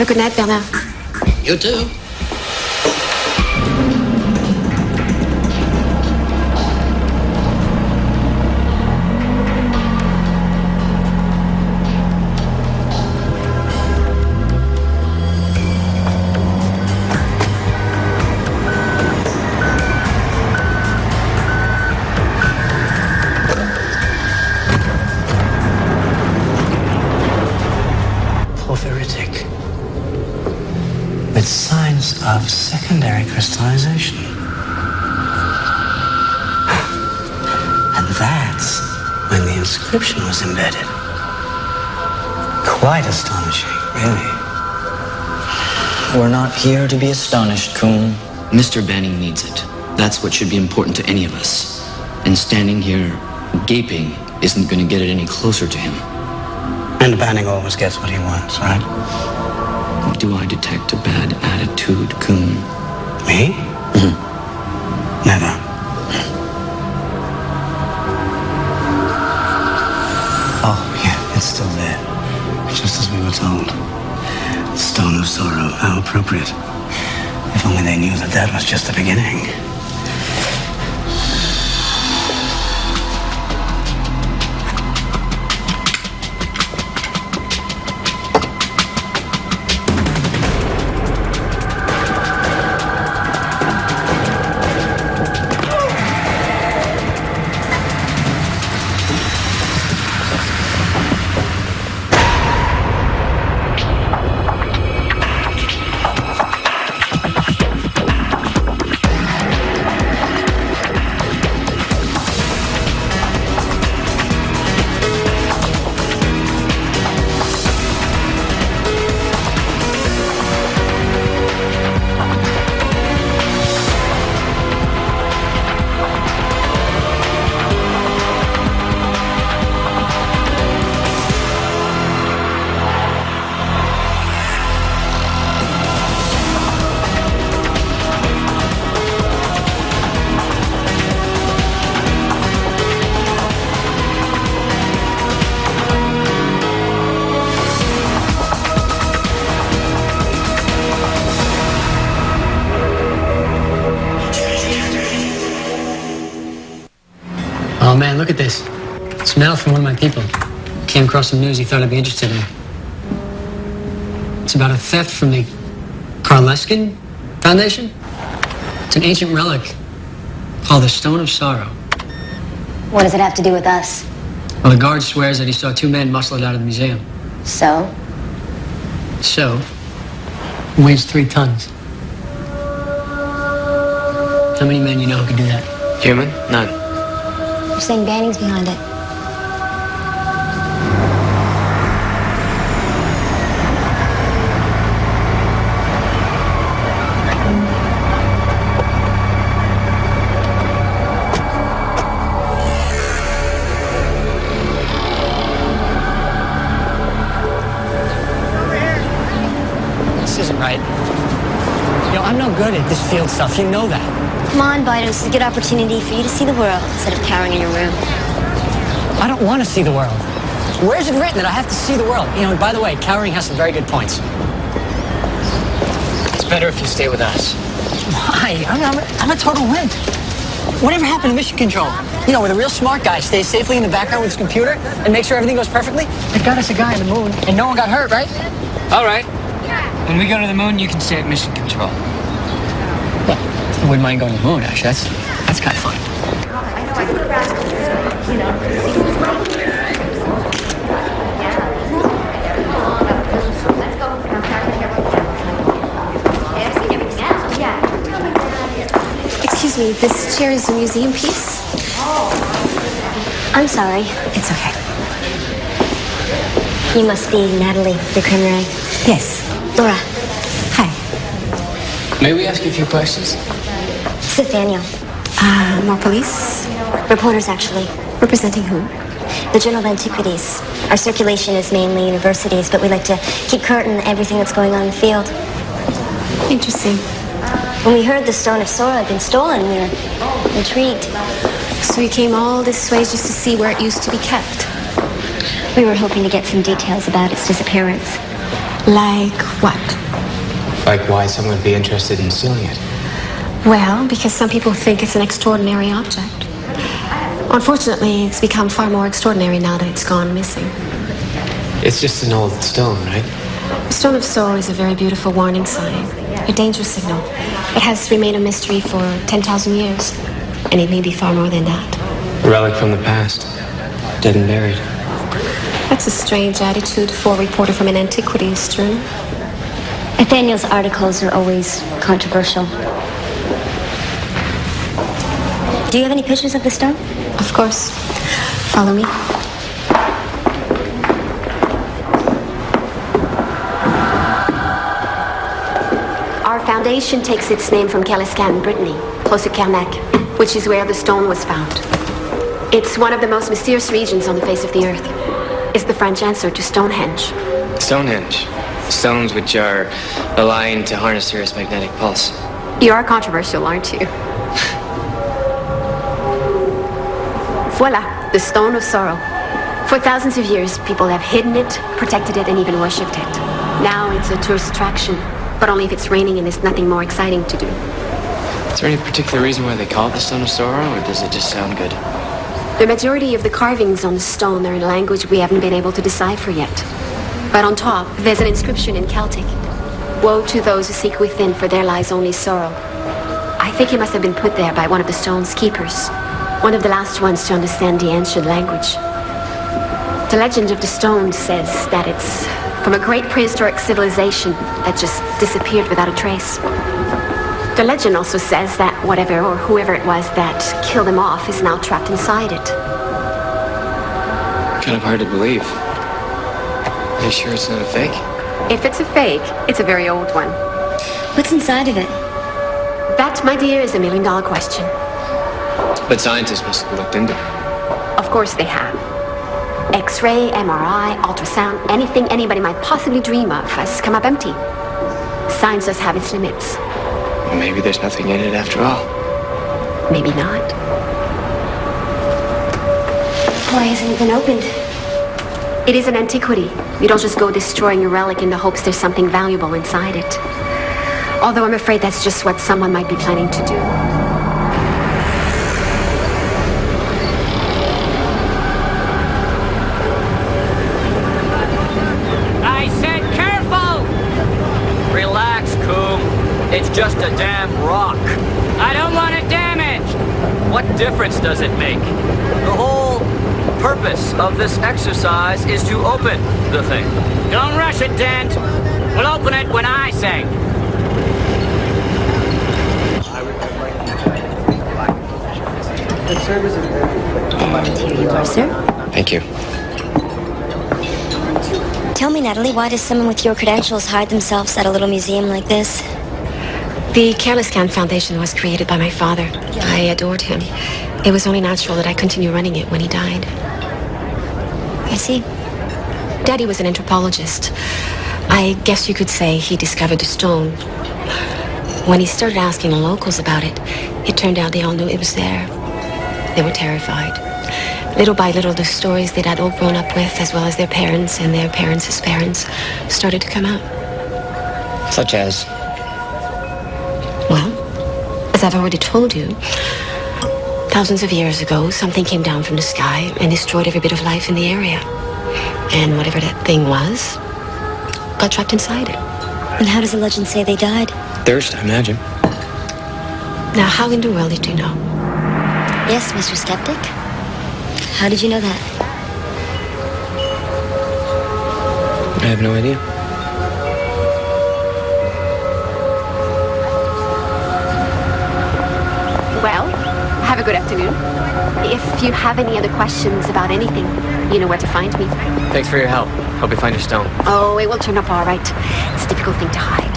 Have a good night, Bernard. You too. Porphyritic, with signs of secondary crystallization. And that's when the inscription was embedded. Quite astonishing, really. We're not here to be astonished, Kuhn. Mr. Banning needs it. That's what should be important to any of us. And standing here gaping isn't going to get it any closer to him. And Banning always gets what he wants, right? Do I detect a bad attitude, Kuhn? Me? Never. Oh, yeah, it's still there. Just as we were told. The Stone of Sorrow. How appropriate. If only they knew that that was just the beginning. Oh man, look at this. It's mail from one of my people. Came across some news he thought I'd be interested in. It's about a theft from the Karleskin Foundation. It's an ancient relic called the Stone of Sorrow. What does it have to do with us? Well, the guard swears that he saw two men muscle it out of the museum. So? So, it weighs 3 tons. How many men you know who could do that? Human? None. You're saying Banning's behind it. This isn't right. You know, I'm no good at this field stuff. You know that. Come on, Biden. It's a good opportunity for you to see the world instead of cowering in your room. I don't want to see the world. Where's it written that I have to see the world? You know, and by the way, cowering has some very good points. It's better if you stay with us. Why? I'm a total wimp. Whatever happened to mission control? You know, where the real smart guy stays safely in the background with his computer and makes sure everything goes perfectly? They got us a guy on the moon, and no one got hurt, right? All right. When we go to the moon, you can stay at mission control. Well, I wouldn't mind going to the moon, actually. That's kind of fun. Excuse me, this chair is a museum piece? I'm sorry. It's okay. You must be Natalie de Cremeray. Yes. Laura. Hi. May we ask you a few questions? It's Nathaniel. More police? Reporters, actually. Representing who? The Journal of Antiquities. Our circulation is mainly universities, but we like to keep current on everything that's going on in the field. Interesting. When we heard the Stone of Sorrow had been stolen, we were intrigued. So you came all this way just to see where it used to be kept? We were hoping to get some details about its disappearance. Like what? Like why someone would be interested in stealing it. Well, because some people think it's an extraordinary object. Unfortunately, it's become far more extraordinary now that it's gone missing. It's just an old stone, right? The Stone of Sorrow is a very beautiful warning sign, a danger signal. It has remained a mystery for 10,000 years, and it may be far more than that. A relic from the past, dead and buried. That's a strange attitude for a reporter from an antiquities journal. Nathaniel's articles are always controversial. Do you have any pictures of the stone? Of course. Follow me. Our foundation takes its name from Calescan, Brittany, close to Carnac, which is where the stone was found. It's one of the most mysterious regions on the face of the earth. It's the French answer to Stonehenge. Stonehenge. Stones which are aligned to harness the Earth's magnetic pulse. You are controversial, aren't you? Voila, the Stone of Sorrow. For thousands of years, people have hidden it, protected it, and even worshipped it. Now it's a tourist attraction, but only if it's raining and there's nothing more exciting to do. Is there any particular reason why they call it the Stone of Sorrow, or does it just sound good? The majority of the carvings on the stone are in a language we haven't been able to decipher yet. But on top, there's an inscription in Celtic. Woe to those who seek within, for there lies only sorrow. I think it must have been put there by one of the stone's keepers. One of the last ones to understand the ancient language. The legend of the stone says that it's from a great prehistoric civilization that just disappeared without a trace. The legend also says that whatever or whoever it was that killed him off is now trapped inside it. Kind of hard to believe. Are you sure it's not a fake? If it's a fake, it's a very old one. What's inside of it? That, my dear, is $1 million question. But scientists must have looked into it. Of course they have. X-ray, MRI, ultrasound, anything anybody might possibly dream of has come up empty. Science does have its limits. Well, maybe there's nothing in it after all. Maybe not. Why hasn't it been opened? It is an antiquity. You don't just go destroying a relic in the hopes there's something valuable inside it. Although I'm afraid that's just what someone might be planning to do. I said careful! Relax, Coom. It's just a damn rock. I don't want it damaged. What difference does it make? The whole purpose of this exercise is to open the thing. Don't rush it, Dent. We'll open it when I say. And here you are, sir. Thank you. Tell me, Natalie, why does someone with your credentials hide themselves at a little museum like this? The Calescan Foundation was created by my father. I adored him. It was only natural that I continue running it when he died. I see. Daddy was an anthropologist. I guess you could say he discovered the stone. When he started asking the locals about it, it turned out they all knew it was there. They were terrified. Little by little, the stories they'd had all grown up with, as well as their parents and their parents' parents, started to come out. Such as? Well, as I've already told you, thousands of years ago, something came down from the sky and destroyed every bit of life in the area. And whatever that thing was, got trapped inside it. And how does the legend say they died? Thirst, I imagine. Now, how in the world did you know? Yes, Mr. Skeptic. How did you know that? I have no idea. Well, have a good afternoon. If you have any other questions about anything, you know where to find me. Thanks for your help. Hope you find your stone. Oh, it will turn up all right. It's a difficult thing to hide.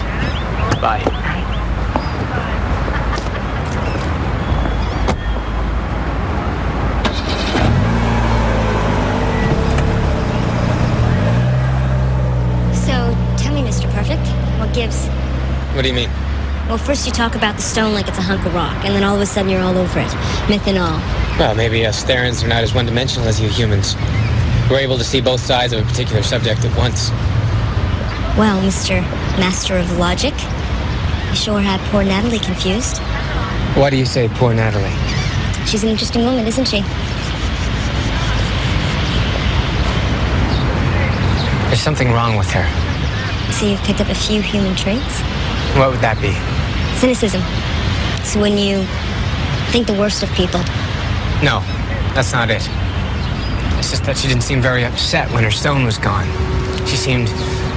Bye. Bye. So, tell me, Mr. Perfect, what gives? What do you mean? Well, first you talk about the stone like it's a hunk of rock, and then all of a sudden you're all over it. Myth and all. Well, maybe us Therans are not as one-dimensional as you humans. We're able to see both sides of a particular subject at once. Well, Mr. Master of Logic, you sure had poor Natalie confused. Why do you say poor Natalie? She's an interesting woman, isn't she? There's something wrong with her. So you've picked up a few human traits? What would that be? Cynicism. So when you think the worst of people. No, that's not it. It's just that she didn't seem very upset when her stone was gone. She seemed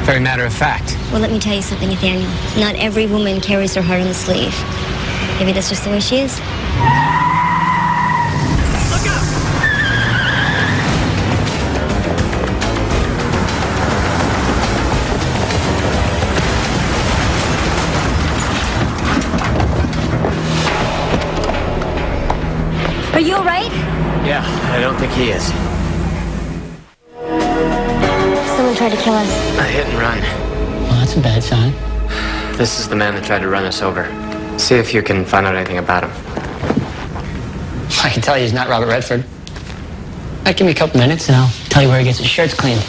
very matter-of-fact. Well, let me tell you something, Nathaniel. Not every woman carries her heart on the sleeve. Maybe that's just the way she is. Are you all right? Yeah, I don't think he is. Someone tried to kill us. A hit and run. Well, that's a bad sign. This is the man that tried to run us over. See if you can find out anything about him. I can tell you he's not Robert Redford. Give me a couple minutes and I'll tell you where he gets his shirts cleaned.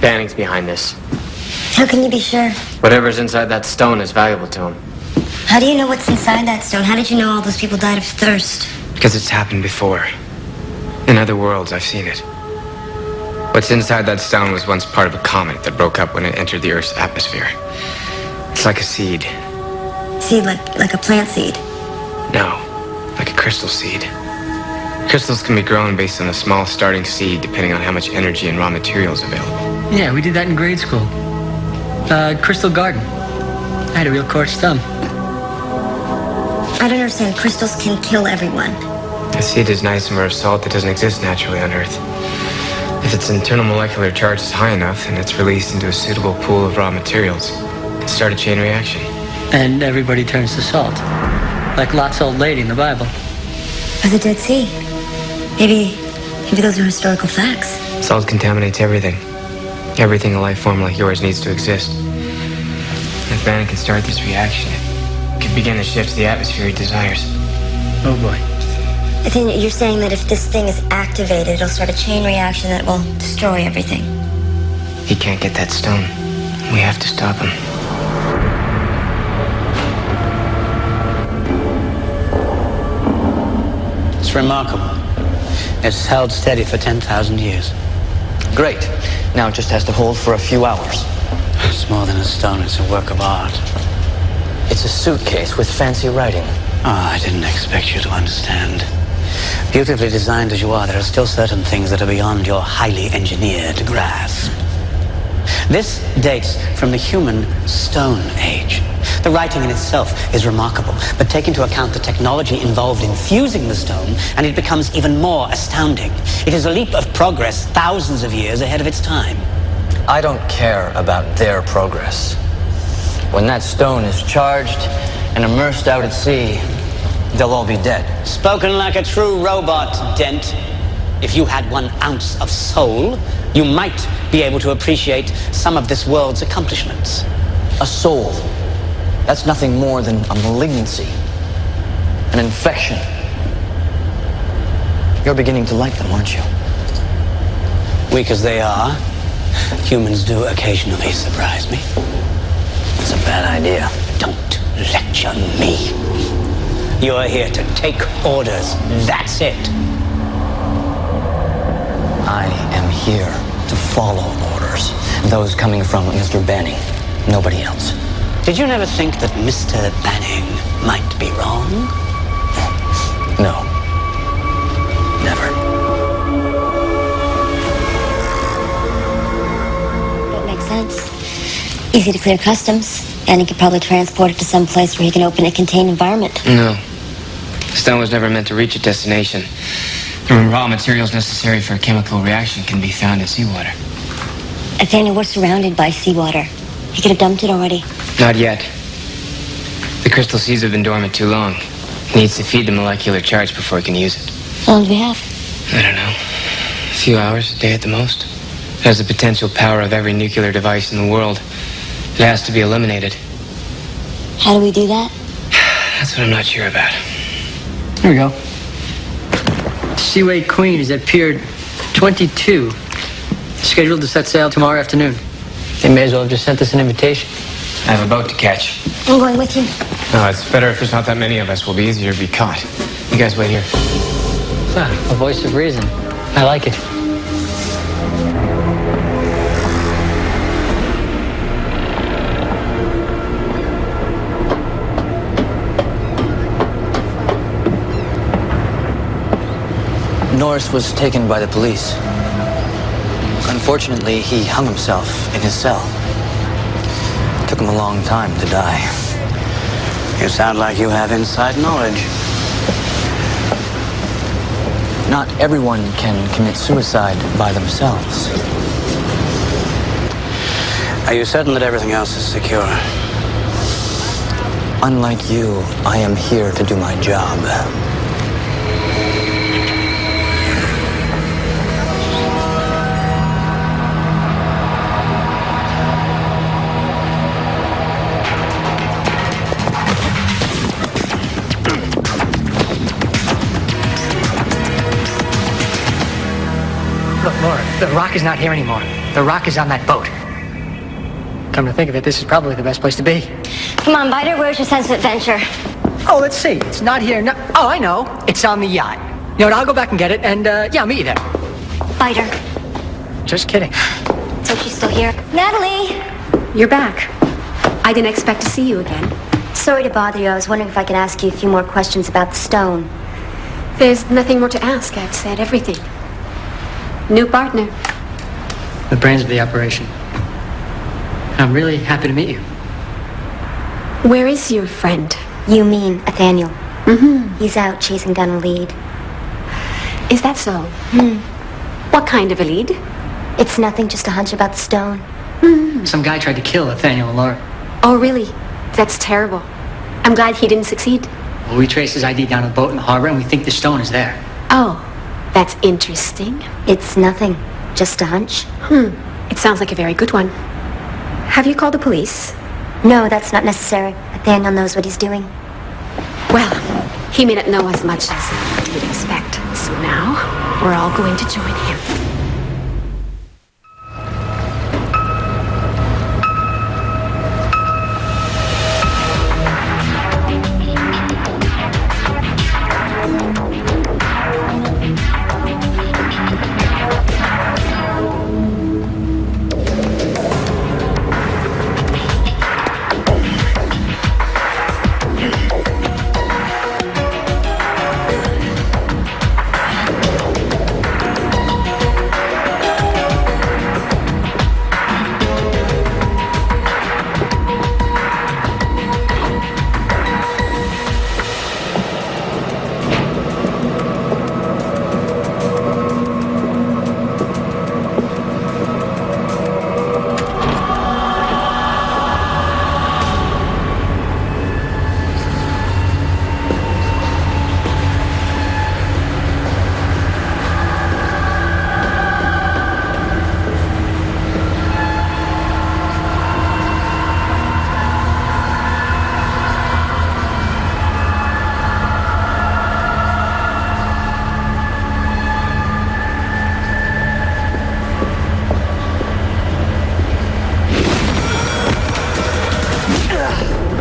Banning's behind this. How can you be sure? Whatever's inside that stone is valuable to him. How do you know what's inside that stone? How did you know all those people died of thirst? Because it's happened before. In other worlds, I've seen it. What's inside that stone was once part of a comet that broke up when it entered the Earth's atmosphere. It's like a seed. Seed, like a plant seed? No, like a crystal seed. Crystals can be grown based on a small starting seed depending on how much energy and raw materials available. Yeah, we did that in grade school. Crystal Garden. I had a real coarse thumb. I don't understand. Crystals can kill everyone. A seed is an isomer of salt that doesn't exist naturally on Earth. If its internal molecular charge is high enough and it's released into a suitable pool of raw materials, it can start a chain reaction. And everybody turns to salt. Like Lot's old lady in the Bible. Or the Dead Sea. Maybe those are historical facts. Salt contaminates everything. Everything a life form like yours needs to exist. If Bannon can start this reaction, it could begin the shift to the atmosphere he desires. Oh boy. I think you're saying that if this thing is activated, it'll start a chain reaction that will destroy everything. He can't get that stone. We have to stop him. It's remarkable. It's held steady for 10,000 years. Great. Now it just has to hold for a few hours. It's more than a stone, it's a work of art. It's a suitcase with fancy writing. Oh, I didn't expect you to understand. Beautifully designed as you are, there are still certain things that are beyond your highly engineered grasp. This dates from the human Stone Age. The writing in itself is remarkable, but take into account the technology involved in fusing the stone, and it becomes even more astounding. It is a leap of progress thousands of years ahead of its time. I don't care about their progress. When that stone is charged and immersed out at sea, they'll all be dead. Spoken like a true robot, Dent. If you had 1 ounce of soul, you might be able to appreciate some of this world's accomplishments. A soul. That's nothing more than a malignancy. An infection. You're beginning to like them, aren't you? Weak as they are, humans do occasionally surprise me. It's a bad idea. Don't lecture me. You're here to take orders. That's it. I am here to follow orders. Those coming from Mr. Banning. Nobody else. Did you never think that Mr. Banning might be wrong? No. Never. That makes sense. Easy to clear customs. And he could probably transport it to some place where he can open a contained environment. No. The stone was never meant to reach a destination. The raw materials necessary for a chemical reaction can be found in seawater. Nathaniel, we're surrounded by seawater. He could have dumped it already. Not yet. The crystal seeds have been dormant too long. He needs to feed the molecular charge before he can use it. How long do we have? I don't know. A few hours, a day at the most. It has the potential power of every nuclear device in the world. It has to be eliminated. How do we do that? That's what I'm not sure about. Here we go. Seaway Queen is at Pier 22. Scheduled to set sail tomorrow afternoon. They may as well have just sent us an invitation. I have a boat to catch. I'm going with you. No, it's better if there's not that many of us. We'll be easier to be caught. You guys wait here. A voice of reason. I like it. Norris was taken by the police. Unfortunately, he hung himself in his cell. It took him a long time to die. You sound like you have inside knowledge. Not everyone can commit suicide by themselves. Are you certain that everything else is secure? Unlike you, I am here to do my job. Look, Laura, the Rock is not here anymore. The Rock is on that boat. Come to think of it, this is probably the best place to be. Come on, Biter, where's your sense of adventure? Oh, let's see. It's not here. No. Oh, I know. It's on the yacht. You know what? I'll go back and get it, and yeah, I'll meet you there. Biter. Just kidding. So she's still here. Natalie! You're back. I didn't expect to see you again. Sorry to bother you. I was wondering if I could ask you a few more questions about the stone. There's nothing more to ask. I've said everything. New partner. The brains of the operation. I'm really happy to meet you. Where is your friend? You mean Nathaniel? Mm-hmm. He's out chasing down a lead. Is that so? What kind of a lead? It's nothing, just a hunch about the stone. Some guy tried to kill Nathaniel and Laura. Oh, really? That's terrible. I'm glad he didn't succeed. Well, we traced his ID down to the boat in the harbor, and we think the stone is there. Oh, that's interesting. It's nothing, just a hunch. It sounds like a very good one. Have you called the police? No, that's not necessary. Nathaniel knows what he's doing. Well, he may not know as much as you'd expect. So now, we're all going to join him.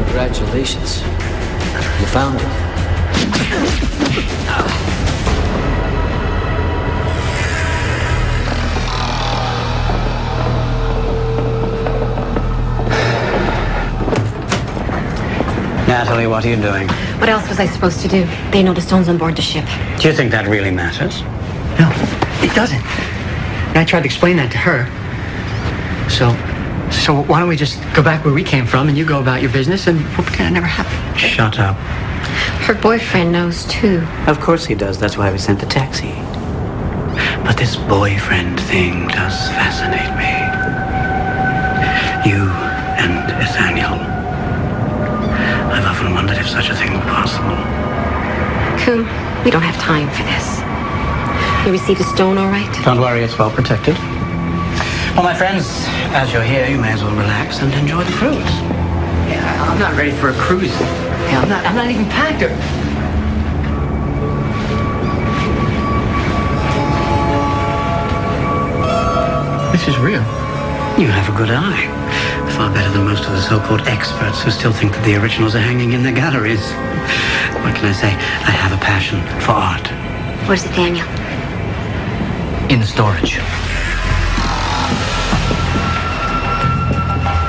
Congratulations. You found it. Natalie, what are you doing? What else was I supposed to do? They know the stone's on board the ship. Do you think that really matters? No, it doesn't. And I tried to explain that to her. So why don't we just go back where we came from, and you go about your business, and we'll pretend it never happened. Shut up. Her boyfriend knows, too. Of course he does. That's why we sent the taxi. But this boyfriend thing does fascinate me. You and Nathaniel. I've often wondered if such a thing were possible. Coom, we don't have time for this. You received the stone all right? Don't worry, it's well protected. Well, my friends, as you're here, you may as well relax and enjoy the cruise. Yeah, I'm not ready for a cruise. Yeah, I'm not even packed. This is real. You have a good eye. Far better than most of the so-called experts who still think that the originals are hanging in their galleries. What can I say? I have a passion for art. Where's Nathaniel? In storage.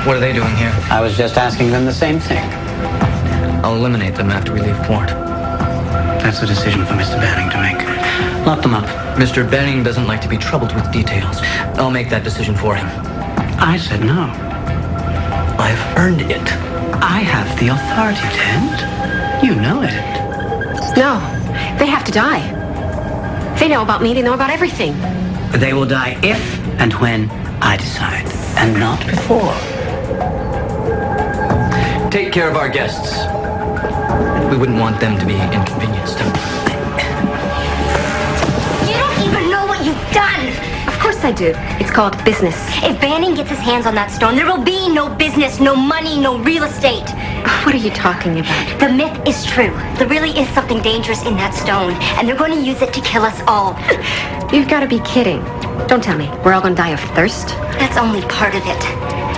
What are they doing here? I was just asking them the same thing. I'll eliminate them after we leave port. That's a decision for Mr. Banning to make. Lock them up. Mr. Banning doesn't like to be troubled with details. I'll make that decision for him. I said no. I've earned it. I have the authority, Dent. You know it. No, they have to die. They know about me, they know about everything. They will die if and when I decide, and not before. Take care of our guests. We wouldn't want them to be inconvenienced. You don't even know what you've done! Of course I do. It's called business. If Banning gets his hands on that stone, there will be no business, no money, no real estate. What are you talking about? The myth is true. There really is something dangerous in that stone, and they're going to use it to kill us all. You've got to be kidding. Don't tell me. We're all going to die of thirst? That's only part of it.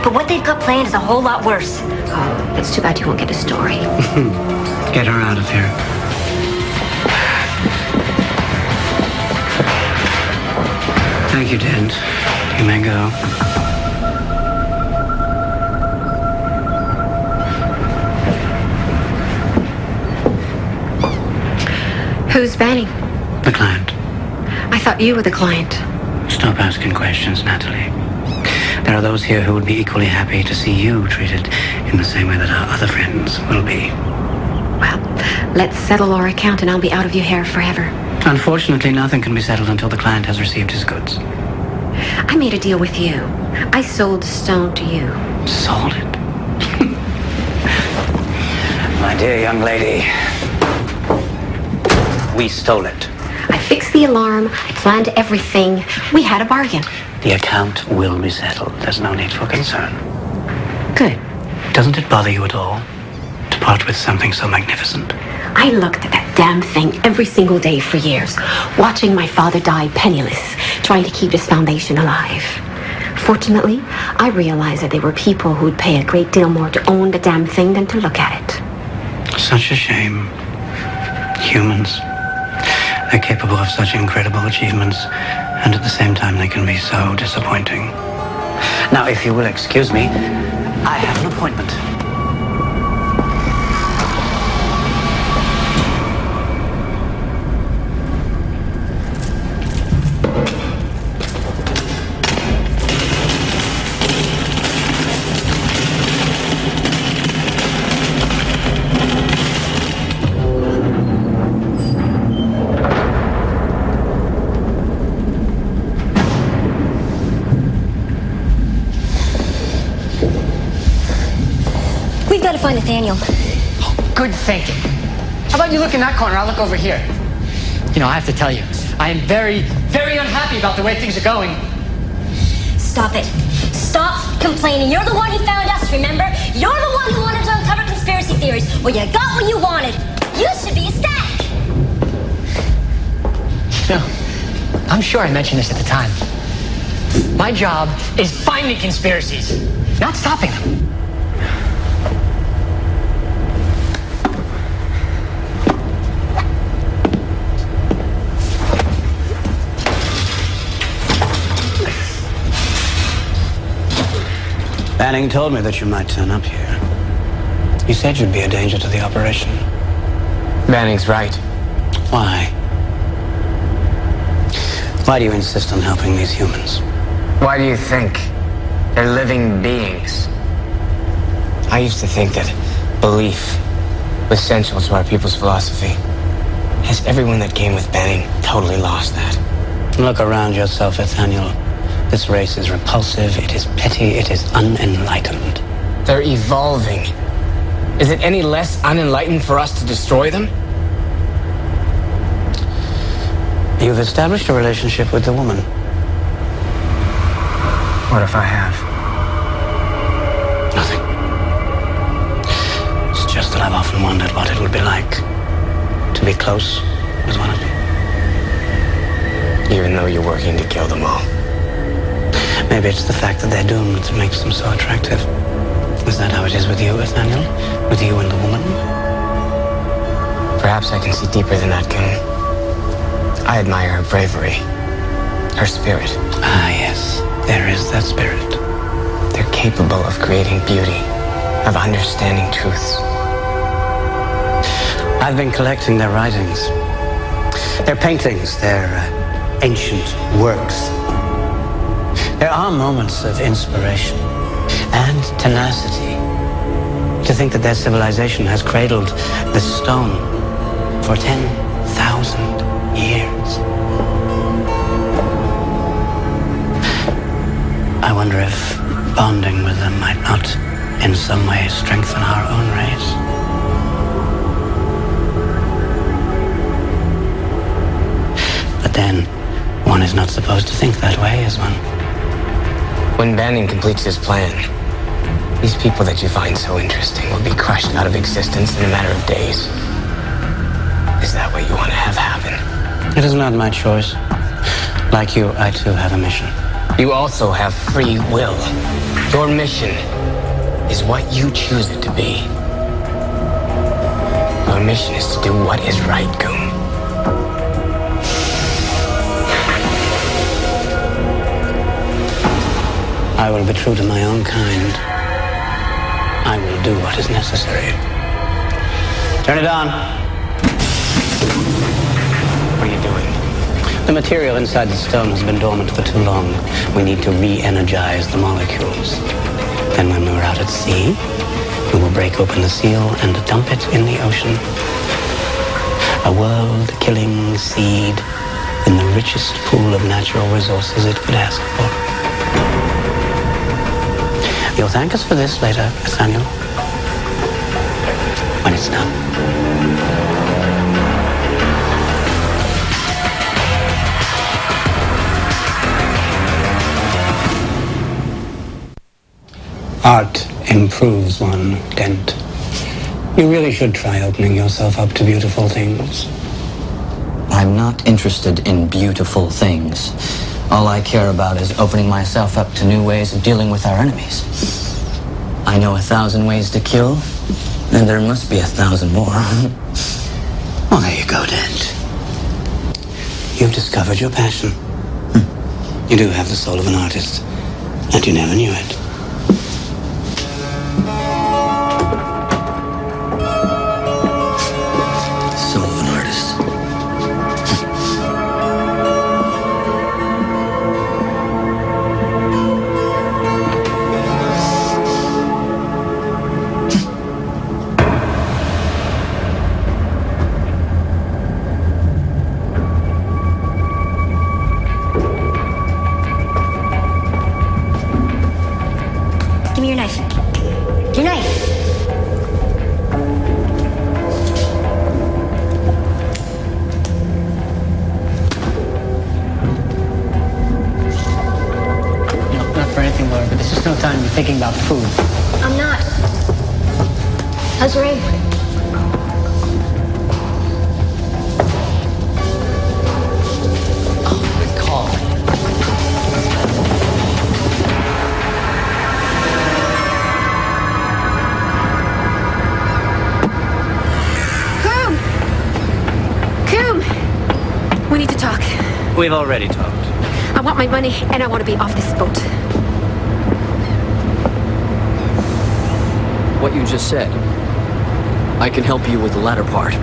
But what they've got planned is a whole lot worse. Oh, it's too bad you won't get a story. Get her out of here. Thank you, Dent. You may go. Who's Banning? The client. I thought you were the client. Stop asking questions, Natalie. There are those here who would be equally happy to see you treated in the same way that our other friends will be. Well, let's settle our account and I'll be out of your hair forever. Unfortunately, nothing can be settled until the client has received his goods. I made a deal with you. I sold the stone to you. Sold it? My dear young lady, we stole it. I fixed the alarm. I planned everything. We had a bargain. The account will be settled. There's no need for concern. Good. Doesn't it bother you at all to part with something so magnificent? I looked at that damn thing every single day for years, watching my father die penniless, trying to keep his foundation alive. Fortunately, I realized that there were people who would pay a great deal more to own the damn thing than to look at it. Such a shame. Humans. They're capable of such incredible achievements, and at the same time they can be so disappointing. Now, if you will excuse me, I have an appointment. We've got to find Nathaniel. Good thinking. How about you look in that corner? I'll look over here. You know, I have to tell you, I am very, very unhappy about the way things are going. Stop it. Stop complaining. You're the one who found us, remember? You're the one who wanted to uncover conspiracy theories. Well, you got what you wanted. You should be ecstatic. No, I'm sure I mentioned this at the time. My job is finding conspiracies, not stopping them. Banning told me that you might turn up here. He said you'd be a danger to the operation. Banning's right. Why? Why do you insist on helping these humans? Why do you think? They're living beings. I used to think that belief was central to our people's philosophy. Has everyone that came with Banning totally lost that? Look around yourself, Nathaniel. This race is repulsive, it is petty, it is unenlightened. They're evolving. Is it any less unenlightened for us to destroy them? You've established a relationship with the woman. What if I have? Nothing. It's just that I've often wondered what it would be like to be close with one of them. Even though you're working to kill them all. Maybe it's the fact that they're doomed that makes them so attractive. Is that how it is with you, Nathaniel? With you and the woman? Perhaps I can see deeper than that, Goon. I admire her bravery, her spirit. Ah, yes. There is that spirit. They're capable of creating beauty, of understanding truths. I've been collecting their writings. Their paintings, their ancient works. There are moments of inspiration and tenacity. To think that their civilization has cradled the stone for 10,000 years. I wonder if bonding with them might not in some way strengthen our own race. But then, one is not supposed to think that way, is one? When Banning completes his plan, these people that you find so interesting will be crushed out of existence in a matter of days. Is that what you want to have happen? It is not my choice. Like you, I too have a mission. You also have free will. Your mission is what you choose it to be. Your mission is to do what is right, Goon. I will be true to my own kind. I will do what is necessary. Turn it on. What are you doing? The material inside the stone has been dormant for too long. We need to re-energize the molecules. Then when we're out at sea, we will break open the seal and dump it in the ocean. A world-killing seed in the richest pool of natural resources it could ask for. You'll thank us for this later, Nathaniel. When it's done. Art improves one, Dent. You really should try opening yourself up to beautiful things. I'm not interested in beautiful things. All I care about is opening myself up to new ways of dealing with our enemies. I know 1,000 ways to kill, and there must be 1,000 more. Well, there you go, Dent. You've discovered your passion. You do have the soul of an artist, and you never knew it. Soul of an artist. Give me your knife. Your knife. Not for anything, Laura, but this is no time to be thinking about food. I'm not. How's your aim? Oh, good call. Coom! We need to talk. We've already talked. I want my money, and I want to be off this boat. What you just said. I can help you with the latter part.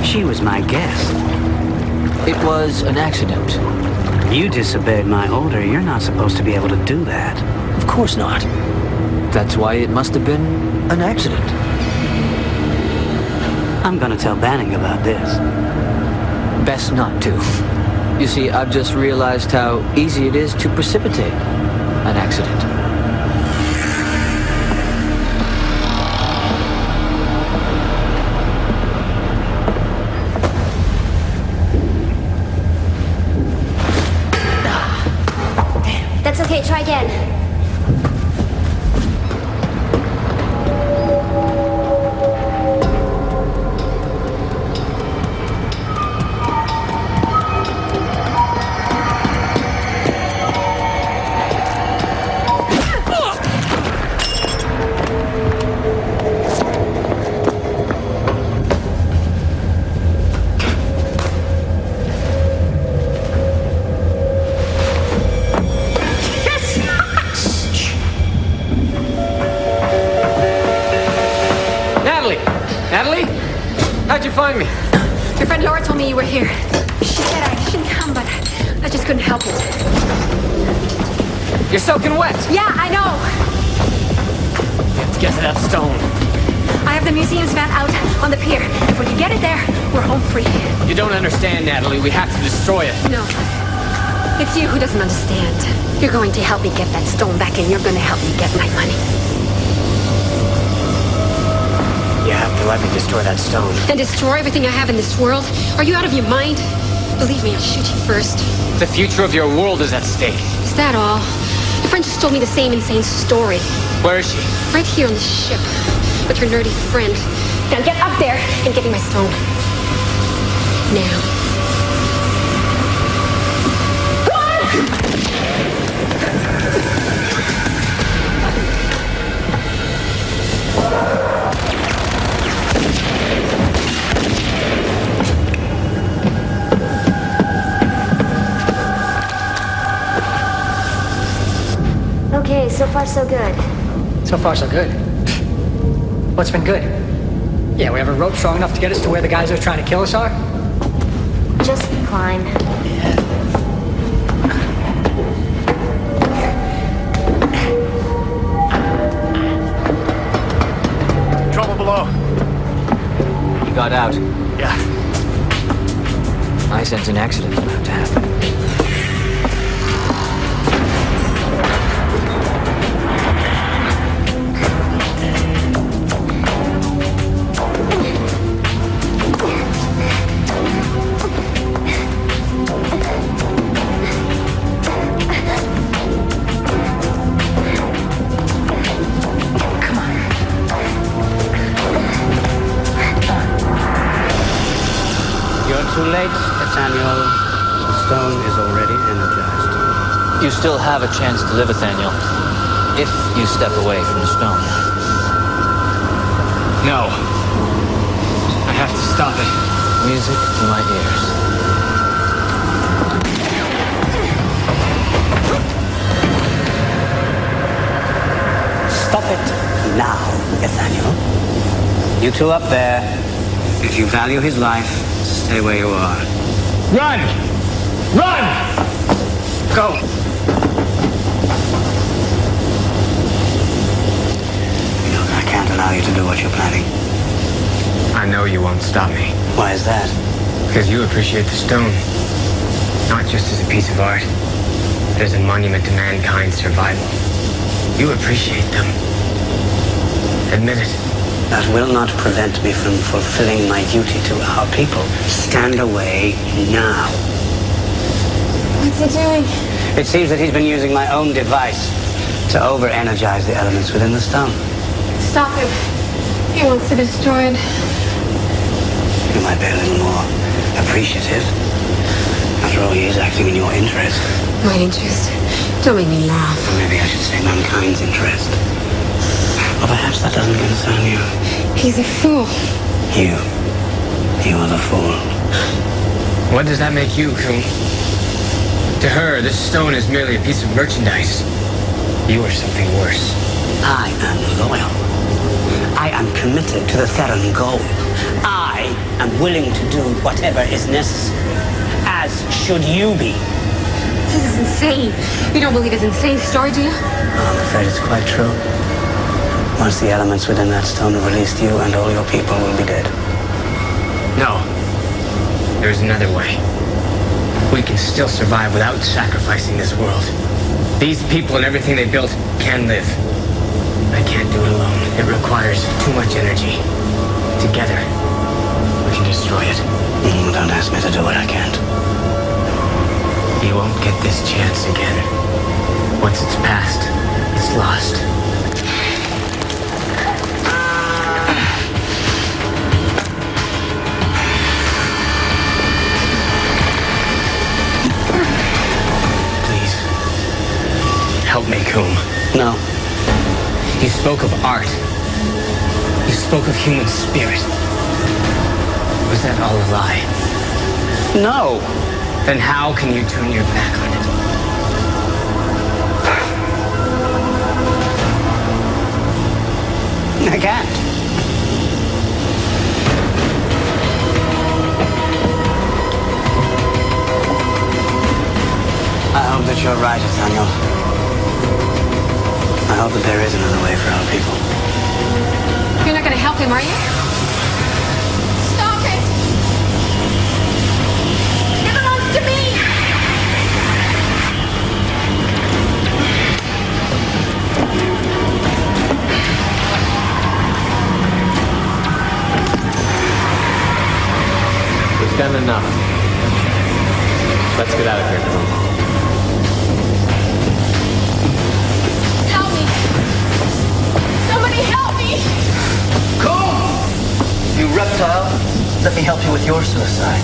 She was my guest. It was an accident. You disobeyed my order. You're not supposed to be able to do that. Of course not. That's why it must have been an accident. I'm gonna tell Banning about this. Best not to. You see, I've just realized how easy it is to precipitate an accident. That's okay, try again. You're soaking wet. Yeah, I know. We have to get to that stone. I have the museum's van out on the pier. If we can get it there, we're home free. You don't understand, Natalie. We have to destroy it. No. It's you who doesn't understand. You're going to help me get that stone back, and you're going to help me get my money. You have to let me destroy that stone. And destroy everything I have in this world? Are you out of your mind? Believe me, I'll shoot you first. The future of your world is at stake. Is that all? Your friend just told me the same insane story. Where is she? Right here on the ship. With her nerdy friend. Now get up there and get me my stone. Now. Okay, so far so good. So far, so good. What's been good? Yeah, we have a rope strong enough to get us to where the guys who are trying to kill us are? Just climb. Trouble below. You got out. Yeah. I sense an accident's about to happen. Too late, Nathaniel. The stone is already energized. You still have a chance to live, Nathaniel, if you step away from the stone. No. I have to stop it. Music to my ears. Stop it now, Nathaniel. You two up there, if you value his life, stay where you are. Run! Run! Go! Look, I can't allow you to do what you're planning. I know you won't stop me. Why is that? Because you appreciate the stone. Not just as a piece of art, but as a monument to mankind's survival. You appreciate them. Admit it. That will not prevent me from fulfilling my duty to our people. Stand away now. What's he doing? It seems that he's been using my own device to over-energize the elements within the stone. Stop him. He wants to destroy it. You might be a little more appreciative. After all, he is acting in your interest. My interest? Don't make me laugh. Or maybe I should say mankind's interest. Or perhaps that doesn't concern you. He's a fool. You are the fool. What does that make you, Coom? To her, this stone is merely a piece of merchandise. You are something worse. I am loyal. I am committed to the Theron goal. I am willing to do whatever is necessary. As should you be. This is insane. You don't believe his insane story, do you? I'm afraid it's quite true. Once the elements within that stone have released, you and all your people will be dead. No. There's another way. We can still survive without sacrificing this world. These people and everything they built can live. I can't do it alone. It requires too much energy. Together, we can destroy it. Don't ask me to do what I can't. You won't get this chance again. Once it's past, it's lost. Help me, Coom. No. You spoke of art. You spoke of human spirit. Was that all a lie? No. Then how can you turn your back on it? I can't. hope that you're right, Nathaniel. I hope that there is another way for our people. You're not going to help him, are you? Stop it! He belongs to me! We've done enough. Let's get out of here. Help me! Somebody help me! You reptile, let me help you with your suicide.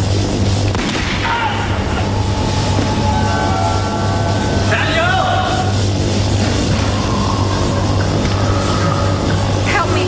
Help me!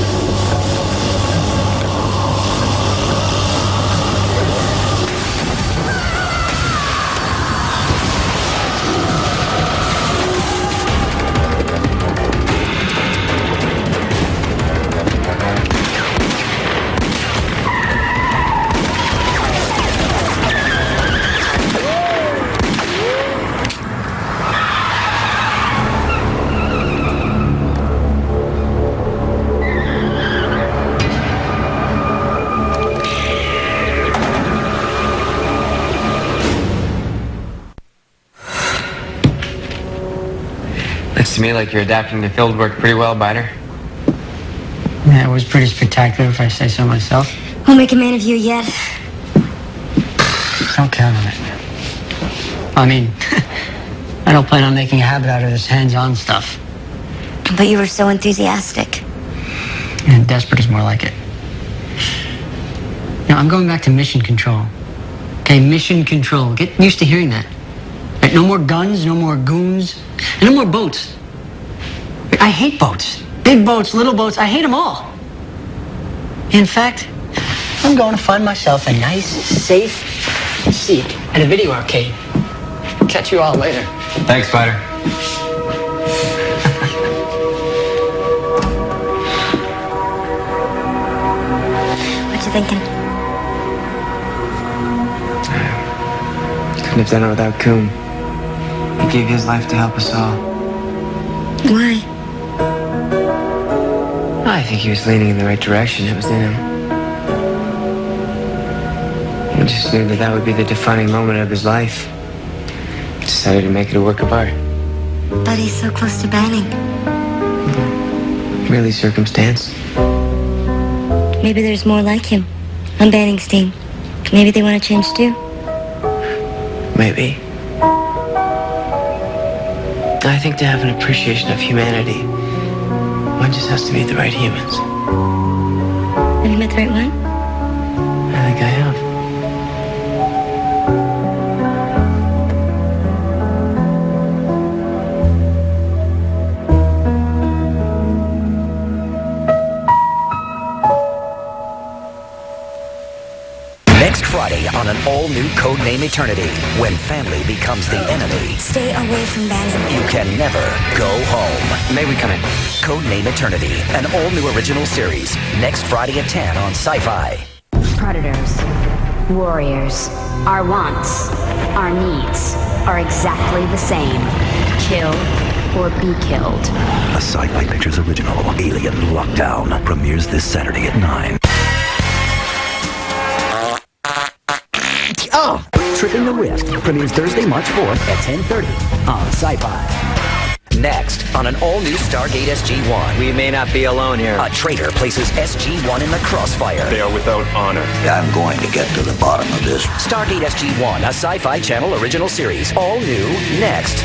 Looks to me like you're adapting to field work pretty well, Biter. Yeah, it was pretty spectacular, if I say so myself. Won't make a man of you yet. Don't count on it. I mean, I don't plan on making a habit out of this hands-on stuff. But you were so enthusiastic. And desperate is more like it. Now, I'm going back to mission control. Okay, mission control. Get used to hearing that. Right, no more guns, no more goons, and no more boats. I hate boats. Big boats, little boats, I hate them all. In fact, I'm going to find myself a nice, safe seat at a video arcade. Catch you all later. Thanks, Biter. What you thinking? Couldn't have done it without Coom. He gave his life to help us all. Why? I think he was leaning in the right direction. It was in him. I just knew that would be the defining moment of his life. Decided to make it a work of art. But he's so close to banning. Really circumstance. Maybe there's more like him on Banning's team. Maybe they want to change too. Maybe. I think to have an appreciation of humanity, one just has to meet the right humans. Have you met the right one? I think I have. Next Friday on an all-new Codename Eternity, when family becomes the enemy. Stay away from Banning. You can never go home. May we come in? Codename Eternity, an all-new original series. Next Friday at 10 on Sci-Fi. Predators, warriors, our wants, our needs are exactly the same. Kill or be killed. A Sci-Fi Pictures original, Alien Lockdown, premieres this Saturday at 9. Oh! Tripping the Rift premieres Thursday, March 4th at 10:30 on Sci-Fi. Next, on an all-new Stargate SG-1. We may not be alone here. A traitor places SG-1 in the crossfire. They are without honor. I'm going to get to the bottom of this. Stargate SG-1, a Sci-Fi Channel original series. All new, next.